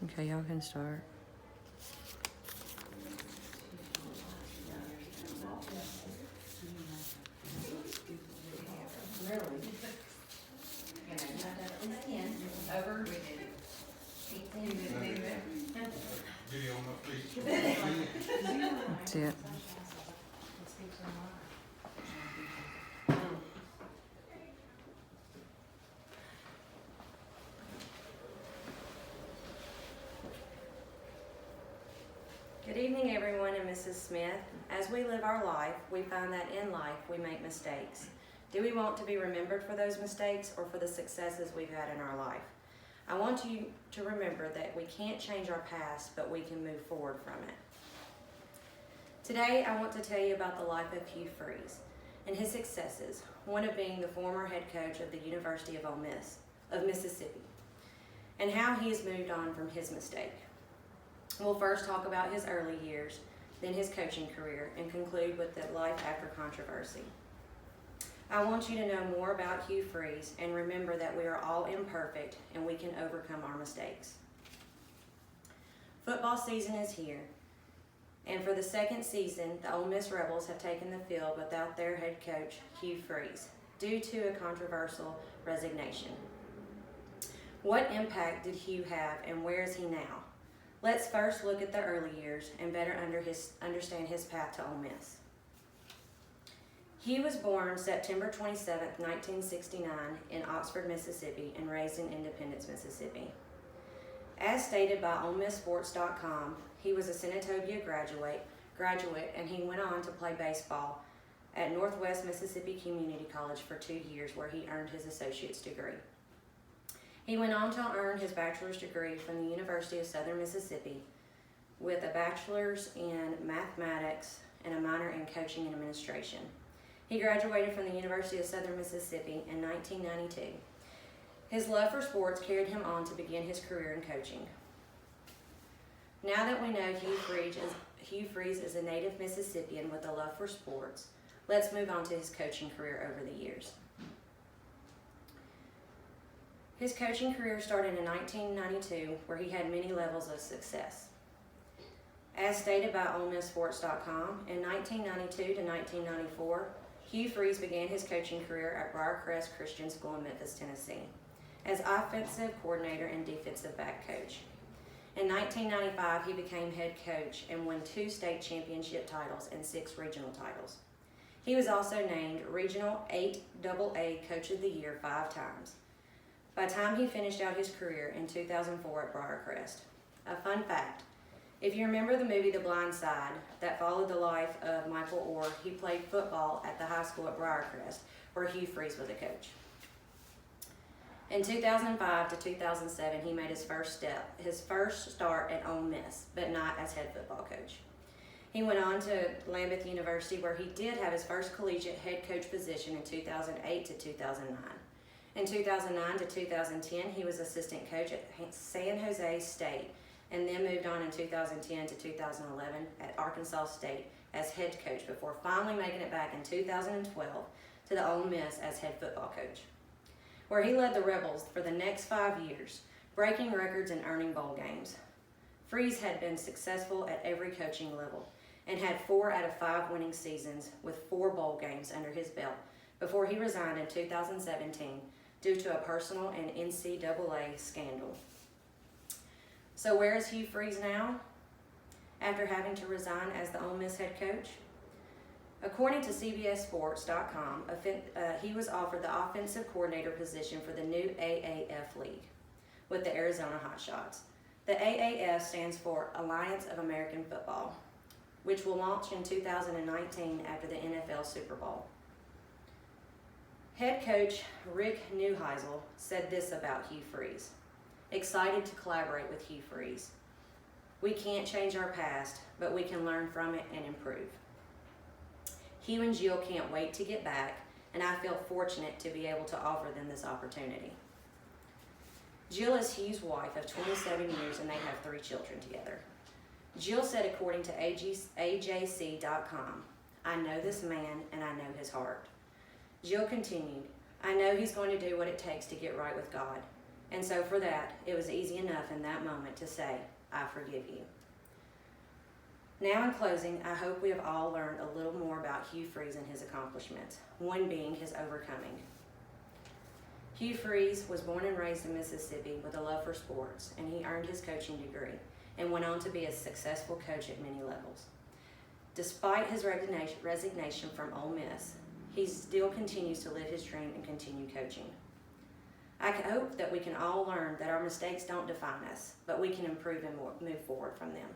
Okay, y'all can start. That's it. Good evening, everyone, and Mrs. Smith. As we live our life, we find that in life we make mistakes. Do we want to be remembered for those mistakes or for the successes we've had in our life? I want you to remember that we can't change our past, but we can move forward from it. Today, I want to tell you about the life of Hugh Freeze and his successes, one of being the former head coach of the University of Mississippi, and how he has moved on from his mistake. We'll first talk about his early years, then his coaching career, and conclude with the life after controversy. I want you to know more about Hugh Freeze and remember that we are all imperfect and we can overcome our mistakes. Football season is here, and for the second season, the Ole Miss Rebels have taken the field without their head coach, Hugh Freeze, due to a controversial resignation. What impact did Hugh have and where is he now? Let's first look at the early years and better understand his path to Ole Miss. Hugh was born September 27, 1969 in Oxford, Mississippi and raised in Independence, Mississippi. As stated by OleMissSports.com, he was a Senatobia graduate and he went on to play baseball at Northwest Mississippi Community College for 2 years where he earned his associate's degree. He went on to earn his bachelor's degree from the University of Southern Mississippi with a bachelor's in mathematics and a minor in coaching and administration. He graduated from the University of Southern Mississippi in 1992. His love for sports carried him on to begin his career in coaching. Now that we know Hugh Freeze is a native Mississippian with a love for sports, let's move on to his coaching career over the years. His coaching career started in 1992, where he had many levels of success. As stated by OleMissSports.com, in 1992 to 1994, Hugh Freeze began his coaching career at Briarcrest Christian School in Memphis, Tennessee, as offensive coordinator and defensive back coach. In 1995, he became head coach and won 2 state championship titles and 6 regional titles. He was also named Regional 8AA Coach of the Year 5 times. By the time he finished out his career in 2004 at Briarcrest. A fun fact, if you remember the movie The Blind Side that followed the life of Michael Orr, he played football at the high school at Briarcrest, where Hugh Freeze was a coach. In 2005 to 2007, he made his first start at Ole Miss, but not as head football coach. He went on to Lambeth University, where he did have his first collegiate head coach position in 2008 to 2009. In 2009 to 2010, he was assistant coach at San Jose State and then moved on in 2010 to 2011 at Arkansas State as head coach before finally making it back in 2012 to the Ole Miss as head football coach, where he led the Rebels for the next 5 years, breaking records and earning bowl games. Freeze had been successful at every coaching level and had 4 out of 5 winning seasons with 4 bowl games under his belt before he resigned in 2017 due to a personal and NCAA scandal. So where is Hugh Freeze now, after having to resign as the Ole Miss head coach? According to CBSSports.com, he was offered the offensive coordinator position for the new AAF League with the Arizona Hotshots. The AAF stands for Alliance of American Football, which will launch in 2019 after the NFL Super Bowl. Head coach Rick Neuheisel said this about Hugh Freeze. Excited to collaborate with Hugh Freeze. We can't change our past, but we can learn from it and improve. Hugh and Jill can't wait to get back, and I feel fortunate to be able to offer them this opportunity. Jill is Hugh's wife of 27 years, and they have 3 children together. Jill said, according to AJC.com, I know this man and I know his heart. Jill continued, I know he's going to do what it takes to get right with God. And so for that, it was easy enough in that moment to say, I forgive you. Now in closing, I hope we have all learned a little more about Hugh Freeze and his accomplishments, one being his overcoming. Hugh Freeze was born and raised in Mississippi with a love for sports, and he earned his coaching degree and went on to be a successful coach at many levels. Despite his resignation from Ole Miss, he still continues to live his dream and continue coaching. I hope that we can all learn that our mistakes don't define us, but we can improve and move forward from them.